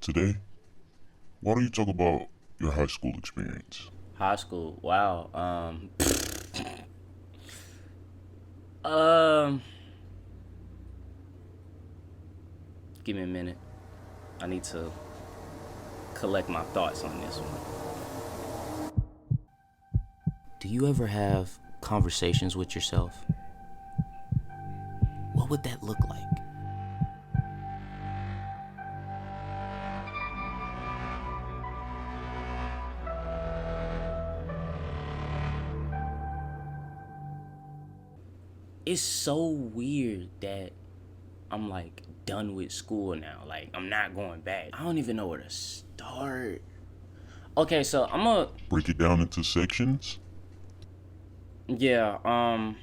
Today, why don't you talk about your high school experience? High school. Wow. Um. Give me a minute. I need to collect my thoughts on this one. Do you ever have conversations with yourself? What would that look like? It's so weird that I'm like done with school now. Like I'm not going back. I don't even know where to start. Okay, so I'm a Break it down into sections? yeah, I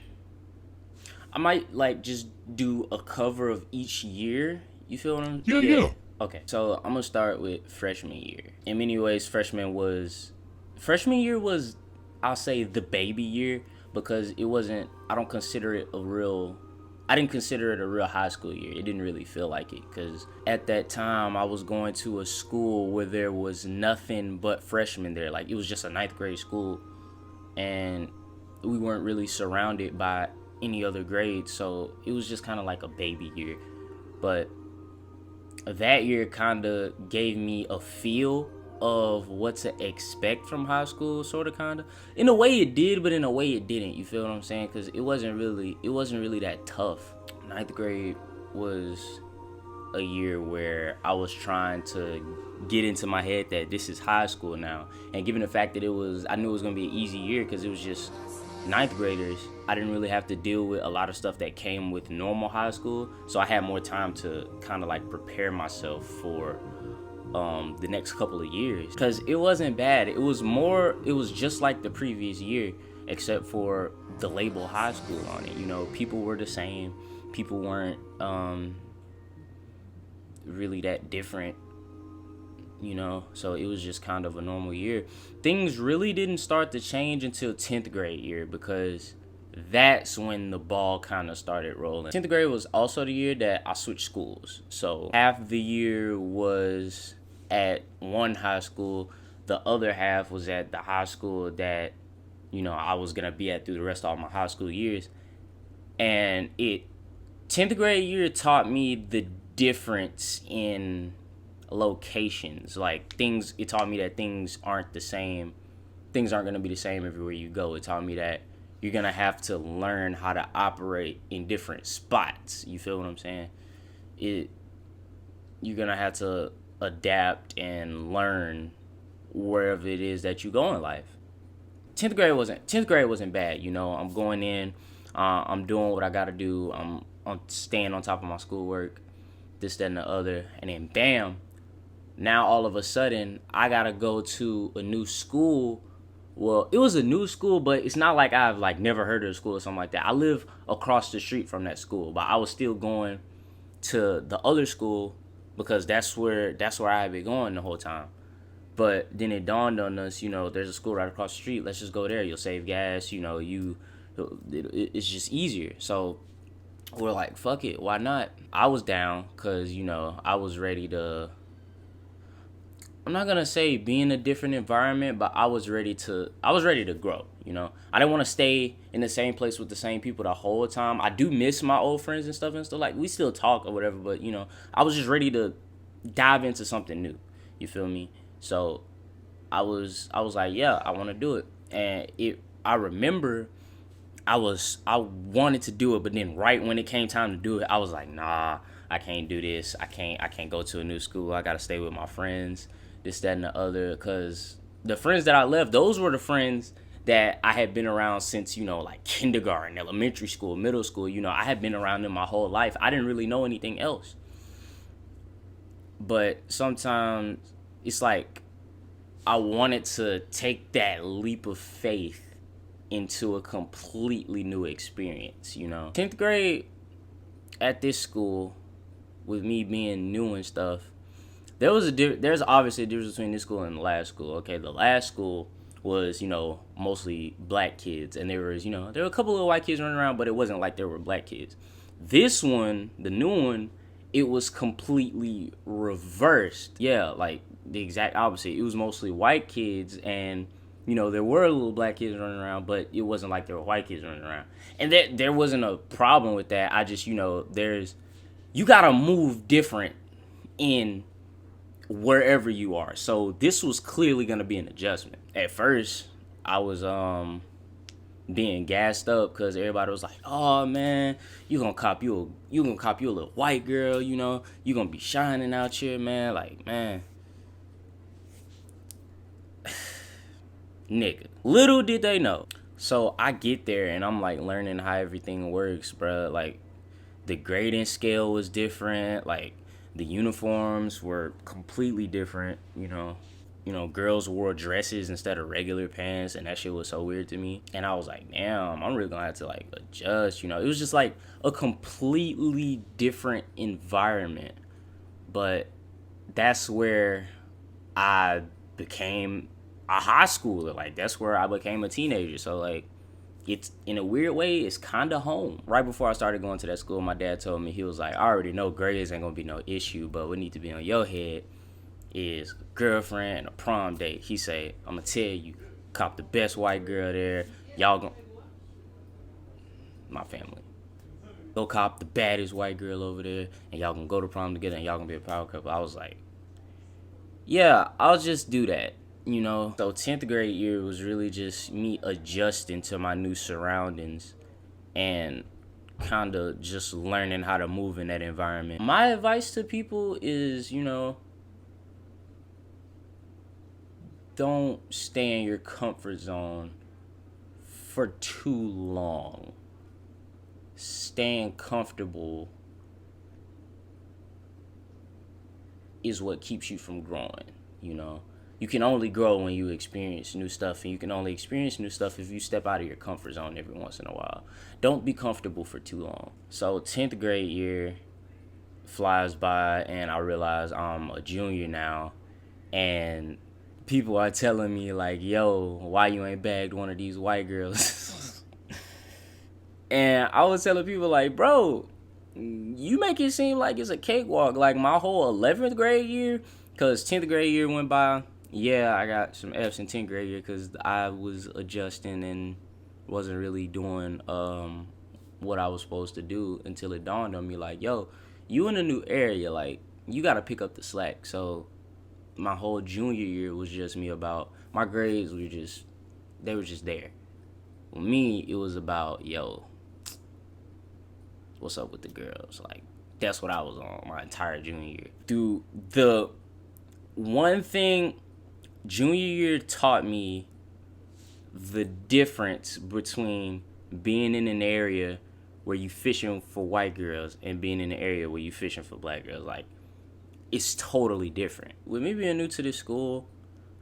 might like just do a cover of each year. You feel what I'm? Yeah, Yeah. yeah. Okay, so I'm gonna start with freshman year. In many ways, freshman year was, I'll say, the baby year because it wasn't. I don't consider it a real. I didn't consider it a real high school year. It didn't really feel like it because at that time I was going to a school where there was nothing but freshmen there. Like it was just a ninth grade school, and we weren't really surrounded by any other grades, so it was just kind of like a baby year. But that year kind of gave me a feel of what to expect from high school, sort of, kind of. In a way it did, but in a way it didn't. You feel what I'm saying? Because it wasn't really that tough. Ninth grade was a year where I was trying to get into my head that this is high school now. And given the fact that I knew it was going to be an easy year because it was just ninth graders, I didn't really have to deal with a lot of stuff that came with normal high school. So I had more time to kind of like prepare myself for the next couple of years. Because it wasn't bad. It was just like the previous year, except for the label high school on it. People were the same. People weren't really that different, so it was just kind of a normal year. Things really didn't start to change until 10th grade year because that's when the ball kind of started rolling. 10th grade was also the year that I switched schools, so half the year was at one high school, the other half was at the high school that I was gonna be at through the rest of all my high school years. And 10th grade year taught me the difference in locations. Like things, it taught me that things aren't the same. Things aren't going to be the same everywhere you go. It taught me that you're going to have to learn how to operate in different spots. You feel what I'm saying? It You're going to have to adapt and learn wherever it is that you go in life. 10th grade wasn't bad. I'm going in, I'm doing what I got to do. I'm staying on top of my schoolwork, this, that, and the other, and then bam, now all of a sudden I gotta go to a new school. Well, it was a new school, but it's not like I've like never heard of the school or something like that. I live across the street from that school, but I was still going to the other school because that's where I had been going the whole time. But then it dawned on us, there's a school right across the street. Let's just go there. You'll save gas. It's just easier. So we're like, fuck it, why not? I was down because I was ready to. I'm not gonna say be in a different environment, but I was ready to grow. I didn't want to stay in the same place with the same people the whole time. I do miss my old friends and stuff. Like we still talk or whatever, but I was just ready to dive into something new. You feel me? So I was like, yeah, I want to do it, and I remember I wanted to do it, but then right when it came time to do it, I was like, nah, I can't do this. I can't go to a new school. I gotta stay with my friends, this, that, and the other. Cause the friends that I left, those were the friends that I had been around since like kindergarten, elementary school, middle school. I had been around them my whole life. I didn't really know anything else. But sometimes it's like I wanted to take that leap of faith into a completely new experience. 10th grade at this school, with me being new and stuff, there's obviously a difference between this school and the last school. Okay, the last school was mostly black kids, and there were a couple of white kids running around, but it wasn't like there were black kids. This one, the new one, it was completely reversed. Yeah, like the exact opposite. It was mostly white kids, and there were little black kids running around, but it wasn't like there were white kids running around. And there wasn't a problem with that. I just, you gotta move different in wherever you are. So this was clearly gonna be an adjustment. At first, I was being gassed up because everybody was like, "Oh man, you gonna cop you a little white girl, you gonna be shining out here, man." Like, man, nigga. Little did they know. So I get there and I'm like learning how everything works, bro. Like the grading scale was different. Like the uniforms were completely different. Girls wore dresses instead of regular pants, and that shit was so weird to me. And I was like, damn, I'm really gonna have to like adjust. It was just like a completely different environment. But that's where I became a high schooler. Like that's where I became a teenager. So like it's in a weird way, it's kind of home. Right before I started going to that school, my dad told me, he was like, I already know grades ain't gonna be no issue, but what need to be on your head is a girlfriend and a prom date. He said, I'm gonna tell you, cop the best white girl there. Y'all gonna, my family, go cop the baddest white girl over there, and y'all gonna go to prom together, and y'all gonna be a power couple. I was like, yeah, I'll just do that. So 10th grade year was really just me adjusting to my new surroundings and kind of just learning how to move in that environment. My advice to people is, don't stay in your comfort zone for too long. Staying comfortable is what keeps you from growing, You can only grow when you experience new stuff, and you can only experience new stuff if you step out of your comfort zone every once in a while. Don't be comfortable for too long. So 10th grade year flies by, and I realize I'm a junior now, and people are telling me like, yo, why you ain't bagged one of these white girls? And I was telling people like, bro, you make it seem like it's a cakewalk. Like my whole 11th grade year, because 10th grade year went by. Yeah, I got some F's in 10th grade year because I was adjusting and wasn't really doing what I was supposed to do until it dawned on me like, yo, you in a new area, like you got to pick up the slack. So my whole junior year was just me about, my grades were just, they were just there. With me, it was about, yo, what's up with the girls? Like, that's what I was on my entire junior year. Dude, the one thing junior year taught me, the difference between being in an area where you fishing for white girls and being in an area where you fishing for black girls. Like, it's totally different. With me being new to this school,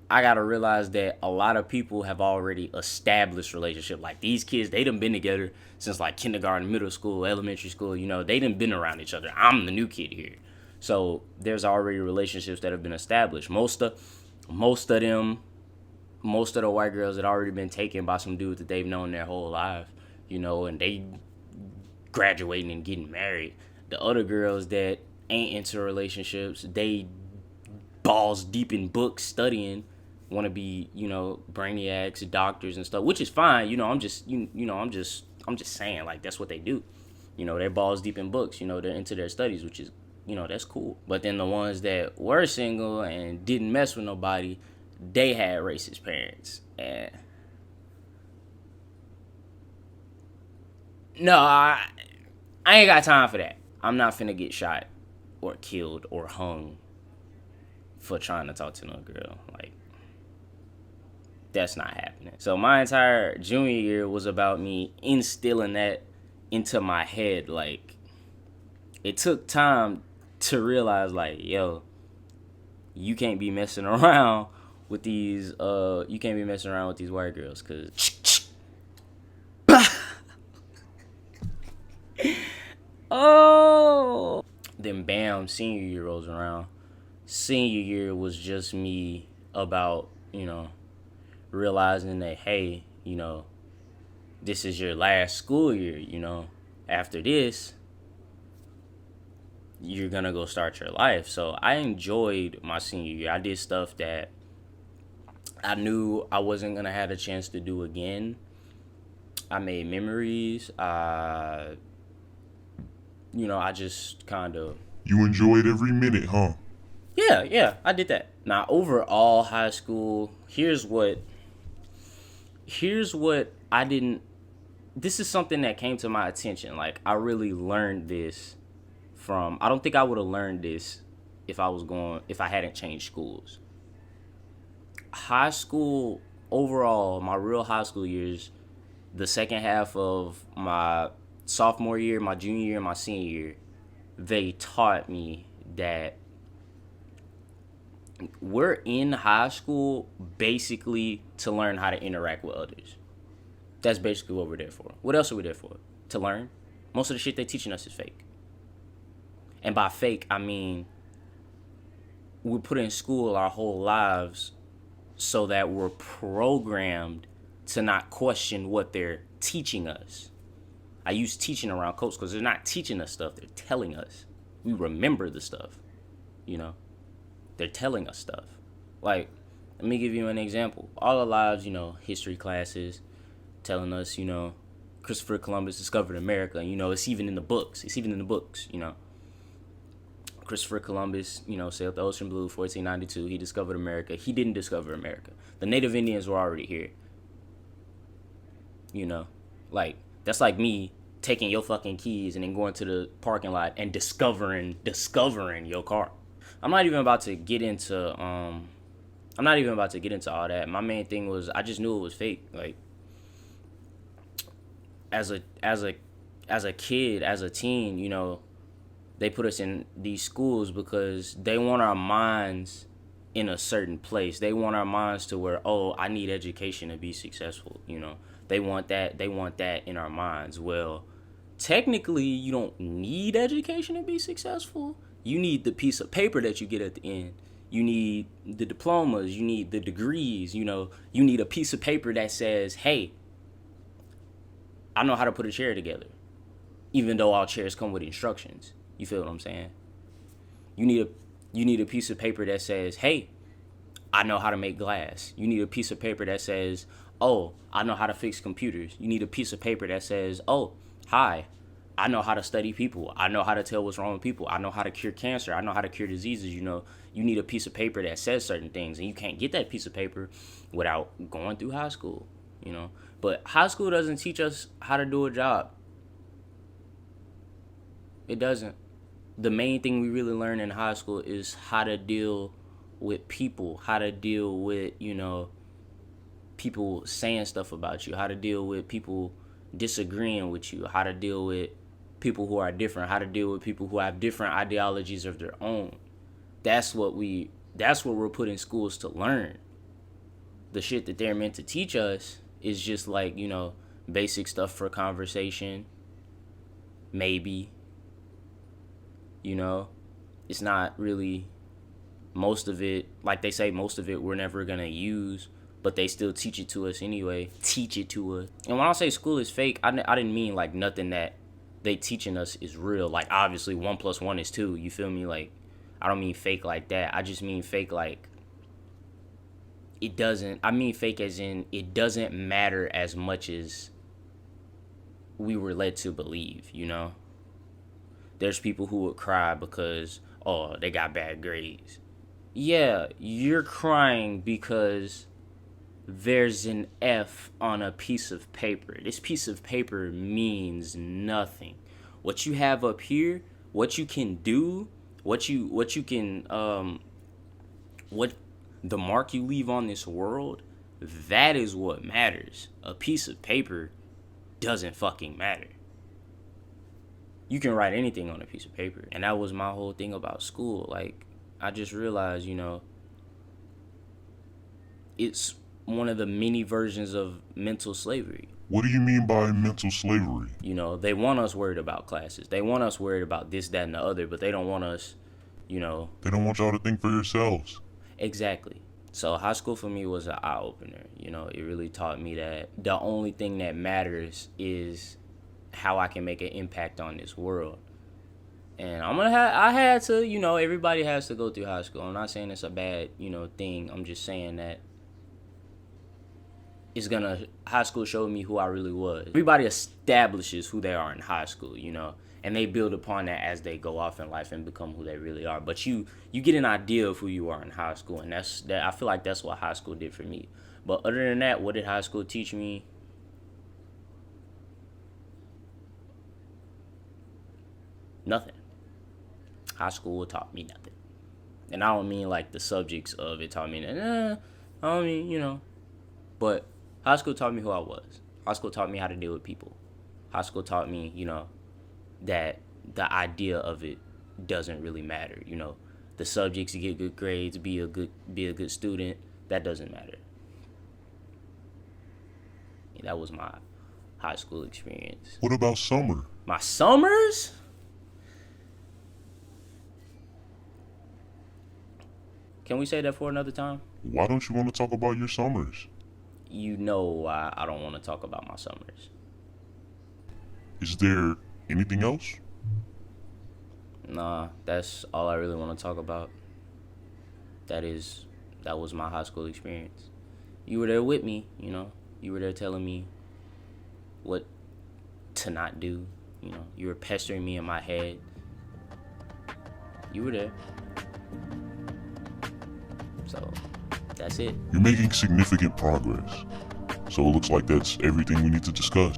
I gotta realize that a lot of people have already established relationship. Like these kids, they done been together since like kindergarten, middle school, elementary school. They done been around each other. I'm the new kid here, so there's already relationships that have been established. Most of the white girls had already been taken by some dude that they've known their whole life, and they graduating and getting married. The other girls that ain't into relationships, they balls deep in books studying, want to be, brainiacs, doctors and stuff, which is fine. I'm just saying, like, that's what they do. They're balls deep in books, they're into their studies, which is, that's cool. But then the ones that were single and didn't mess with nobody, they had racist parents. And no, I ain't got time for that. I'm not finna get shot or killed or hung for trying to talk to no girl. Like, that's not happening. So my entire junior year was about me instilling that into my head. Like, it took time to realize, like, yo, you can't be messing around with these white girls, cause oh, then bam, senior year rolls around. Senior year was just me about, realizing that, hey, this is your last school year, after this, you're gonna go start your life. So I enjoyed my senior year. I did stuff that I knew I wasn't gonna have a chance to do again. I made memories. I just kind of, You enjoyed every minute, huh? yeah, I did that. Now, overall high school, here's what I didn't. This is something that came to my attention. Like, I really learned this from. I don't think I would have learned this if I hadn't changed schools. High school overall, my real high school years, the second half of my sophomore year, my junior year, and my senior year, they taught me that we're in high school basically to learn how to interact with others. That's basically what we're there for. What else are we there for? To learn. Most of the shit they're teaching us is fake. And by fake, I mean we put in school our whole lives so that we're programmed to not question what they're teaching us. I use teaching around quotes because they're not teaching us stuff, they're telling us. We remember the stuff, you know? They're telling us stuff. Like, let me give you an example. All our lives, history classes telling us, Christopher Columbus discovered America. It's even in the books. Christopher Columbus, sailed the ocean blue, 1492. He discovered America. He didn't discover America. The native Indians were already here. Like, that's like me taking your fucking keys and then going to the parking lot and discovering your car. I'm not even about to get into all that. My main thing was I just knew it was fake. Like, as a kid, as a teen, they put us in these schools because they want our minds in a certain place. They want our minds to where, oh, I need education to be successful. They want that in our minds. Well, technically, you don't need education to be successful. You need the piece of paper that you get at the end. You need the diplomas. You need the degrees. You need a piece of paper that says, hey, I know how to put a chair together. Even though all chairs come with instructions. You feel what I'm saying? You need a piece of paper that says, hey, I know how to make glass. You need a piece of paper that says, oh, I know how to fix computers. You need a piece of paper that says, oh, hi, I know how to study people. I know how to tell what's wrong with people. I know how to cure cancer. I know how to cure diseases. You need a piece of paper that says certain things, and you can't get that piece of paper without going through high school, But high school doesn't teach us how to do a job. It doesn't. The main thing we really learn in high school is how to deal with people, how to deal with, people saying stuff about you, how to deal with people disagreeing with you, how to deal with people who are different, how to deal with people who have different ideologies of their own. That's what we're put in schools to learn. The shit that they're meant to teach us is just like, basic stuff for conversation. Maybe. It's not really most of it, like they say, most of it we're never going to use, but they still teach it to us anyway. Teach it to us. And when I say school is fake, I didn't mean like nothing that they teaching us is real. Like, obviously 1 + 1 is 2. You feel me? Like, I don't mean fake like that. I just mean fake like I mean fake as in it doesn't matter as much as we were led to believe, There's people who would cry because, oh, they got bad grades. Yeah, you're crying because there's an F on a piece of paper. This piece of paper means nothing. What you have up here, what you can do, what the mark you leave on this world, that is what matters. A piece of paper doesn't fucking matter. You can write anything on a piece of paper. And that was my whole thing about school. Like, I just realized, it's one of the many versions of mental slavery. What do you mean by mental slavery? They want us worried about classes. They want us worried about this, that, and the other, but they don't want us, They don't want y'all to think for yourselves. Exactly. So high school for me was an eye-opener. It really taught me that the only thing that matters is how I can make an impact on this world. And I had to, everybody has to go through high school. I'm not saying it's a bad, thing. I'm just saying that high school showed me who I really was. Everybody establishes who they are in high school, and they build upon that as they go off in life and become who they really are. But you get an idea of who you are in high school, and I feel like that's what high school did for me. But other than that, what did high school teach me? Nothing. High school taught me nothing. And I don't mean like the subjects of it taught me, I don't mean, but high school taught me who I was. High school taught me how to deal with people. High school taught me, that the idea of it doesn't really matter. The subjects, you get good grades, be a good student, that doesn't matter. Yeah, that was my high school experience. What about summer? My summers? Can we say that for another time? Why don't you want to talk about your summers? I don't want to talk about my summers. Is there anything else? Nah, that's all I really want to talk about. That was my high school experience. You were there with me, You were there telling me what to not do, You were pestering me in my head. You were there. So, that's it. You're making significant progress. So it looks like that's everything we need to discuss.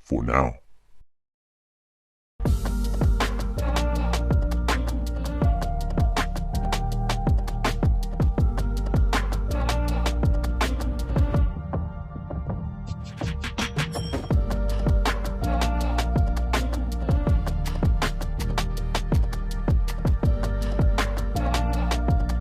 For now.